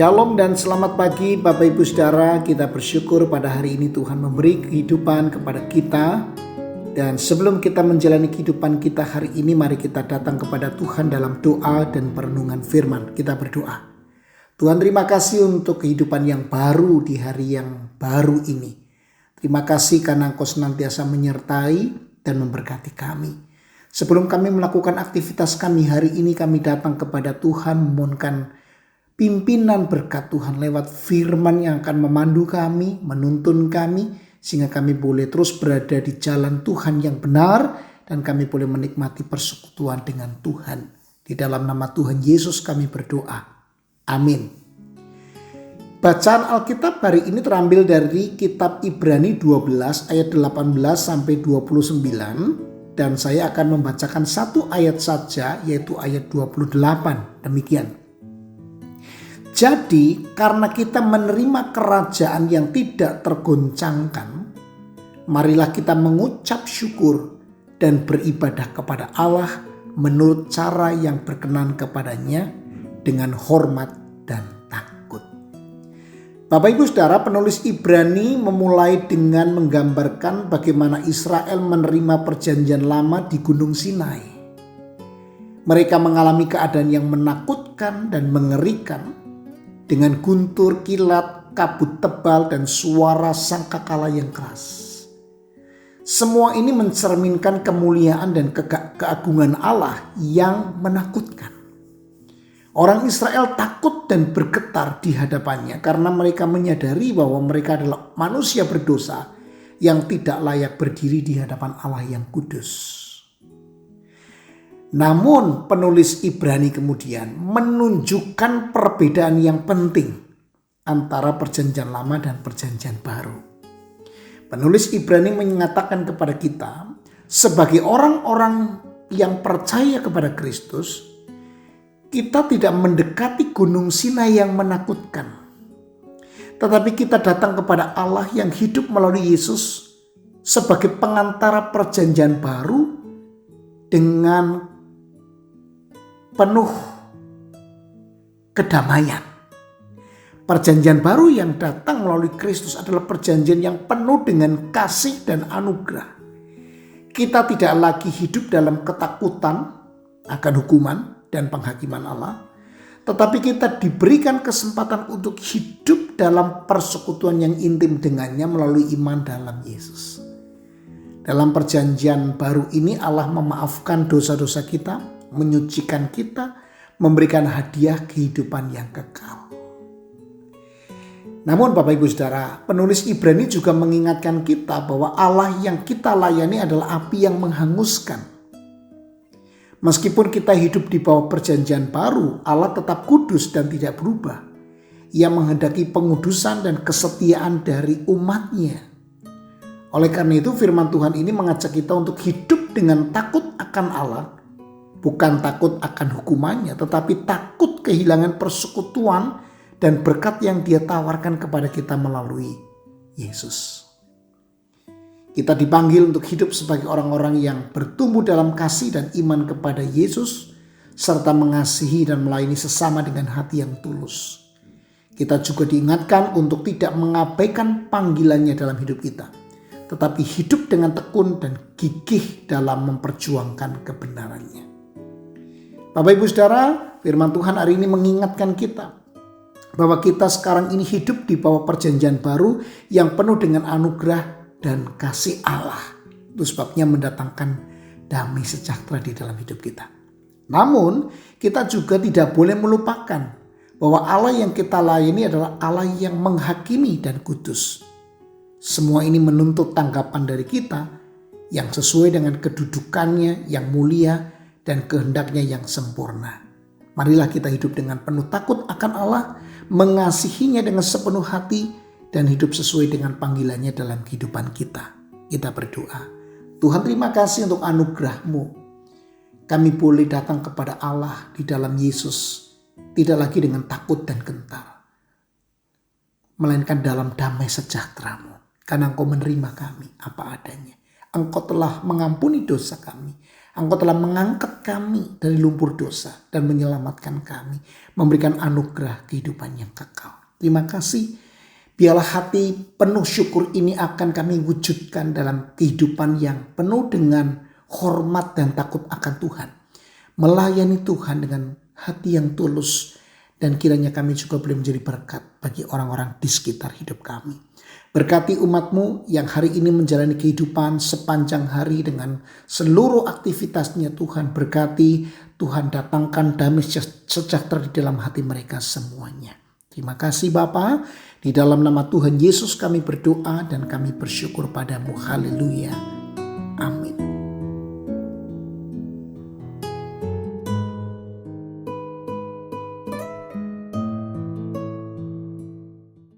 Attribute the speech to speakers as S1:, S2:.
S1: Shalom dan selamat pagi Bapak Ibu Saudara. Kita bersyukur pada hari ini Tuhan memberi kehidupan kepada kita. Dan sebelum kita menjalani kehidupan kita hari ini, mari kita datang kepada Tuhan dalam doa dan perenungan firman. Kita berdoa. Tuhan, terima kasih untuk kehidupan yang baru di hari yang baru ini. Terima kasih karena Engkau senantiasa menyertai dan memberkati kami. Sebelum kami melakukan aktivitas kami hari ini, kami datang kepada Tuhan memohonkan pimpinan berkat Tuhan lewat firman yang akan memandu kami, menuntun kami, sehingga kami boleh terus berada di jalan Tuhan yang benar dan kami boleh menikmati persekutuan dengan Tuhan. Di dalam nama Tuhan Yesus kami berdoa. Amin. Bacaan Alkitab hari ini terambil dari kitab Ibrani 12 ayat 18 sampai 29 dan saya akan membacakan satu ayat saja, yaitu ayat 28. Demikian. Jadi karena kita menerima kerajaan yang tidak tergoncangkan, marilah kita mengucap syukur dan beribadah kepada Allah menurut cara yang berkenan kepadanya dengan hormat dan takut. Bapak Ibu Saudara, penulis Ibrani memulai dengan menggambarkan bagaimana Israel menerima perjanjian lama di Gunung Sinai. Mereka mengalami keadaan yang menakutkan dan mengerikan, dengan guntur, kilat, kabut tebal, dan suara sangkakala yang keras. Semua ini mencerminkan kemuliaan dan keagungan Allah yang menakutkan. Orang Israel takut dan bergetar di hadapannya karena mereka menyadari bahwa mereka adalah manusia berdosa yang tidak layak berdiri di hadapan Allah yang kudus. Namun penulis Ibrani kemudian menunjukkan perbedaan yang penting antara perjanjian lama dan perjanjian baru. Penulis Ibrani mengatakan kepada kita, sebagai orang-orang yang percaya kepada Kristus, kita tidak mendekati Gunung Sinai yang menakutkan. Tetapi kita datang kepada Allah yang hidup melalui Yesus sebagai pengantara perjanjian baru dengan penuh kedamaian. Perjanjian baru yang datang melalui Kristus adalah perjanjian yang penuh dengan kasih dan anugerah. Kita tidak lagi hidup dalam ketakutan akan hukuman dan penghakiman Allah, tetapi kita diberikan kesempatan untuk hidup dalam persekutuan yang intim dengannya melalui iman dalam Yesus. Dalam perjanjian baru ini Allah memaafkan dosa-dosa kita, menyucikan kita, memberikan hadiah kehidupan yang kekal. Namun Bapak Ibu Saudara, penulis Ibrani juga mengingatkan kita bahwa Allah yang kita layani adalah api yang menghanguskan. Meskipun kita hidup di bawah perjanjian baru, Allah tetap kudus dan tidak berubah. Ia menghendaki pengudusan dan kesetiaan dari umatnya. Oleh karena itu firman Tuhan ini mengajak kita untuk hidup dengan takut akan Allah. Bukan takut akan hukumannya, tetapi takut kehilangan persekutuan dan berkat yang Dia tawarkan kepada kita melalui Yesus. Kita dipanggil untuk hidup sebagai orang-orang yang bertumbuh dalam kasih dan iman kepada Yesus, serta mengasihi dan melayani sesama dengan hati yang tulus. Kita juga diingatkan untuk tidak mengabaikan panggilannya dalam hidup kita, tetapi hidup dengan tekun dan gigih dalam memperjuangkan kebenarannya. Bapak Ibu Saudara, firman Tuhan hari ini mengingatkan kita bahwa kita sekarang ini hidup di bawah perjanjian baru yang penuh dengan anugerah dan kasih Allah. Itu sebabnya mendatangkan damai sejahtera di dalam hidup kita. Namun kita juga tidak boleh melupakan bahwa Allah yang kita layani adalah Allah yang menghakimi dan kudus. Semua ini menuntut tanggapan dari kita yang sesuai dengan kedudukannya yang mulia dan kehendaknya yang sempurna. Marilah kita hidup dengan penuh takut akan Allah, mengasihinya dengan sepenuh hati, dan hidup sesuai dengan panggilannya dalam kehidupan kita. Kita berdoa. Tuhan, terima kasih untuk anugerah-Mu. Kami boleh datang kepada Allah di dalam Yesus, tidak lagi dengan takut dan gentar, melainkan dalam damai sejahtera-Mu. Karena Engkau menerima kami apa adanya. Engkau telah mengampuni dosa kami. Engkau telah mengangkat kami dari lumpur dosa dan menyelamatkan kami, memberikan anugerah kehidupan yang kekal. Terima kasih. Biarlah hati penuh syukur ini akan kami wujudkan dalam kehidupan yang penuh dengan hormat dan takut akan Tuhan. Melayani Tuhan dengan hati yang tulus, dan kiranya kami juga boleh menjadi berkat bagi orang-orang di sekitar hidup kami. Berkati umat-Mu yang hari ini menjalani kehidupan sepanjang hari dengan seluruh aktivitasnya Tuhan. Berkati, Tuhan datangkan damai sejahtera di dalam hati mereka semuanya. Terima kasih Bapa. Di dalam nama Tuhan Yesus kami berdoa dan kami bersyukur padamu. Haleluya.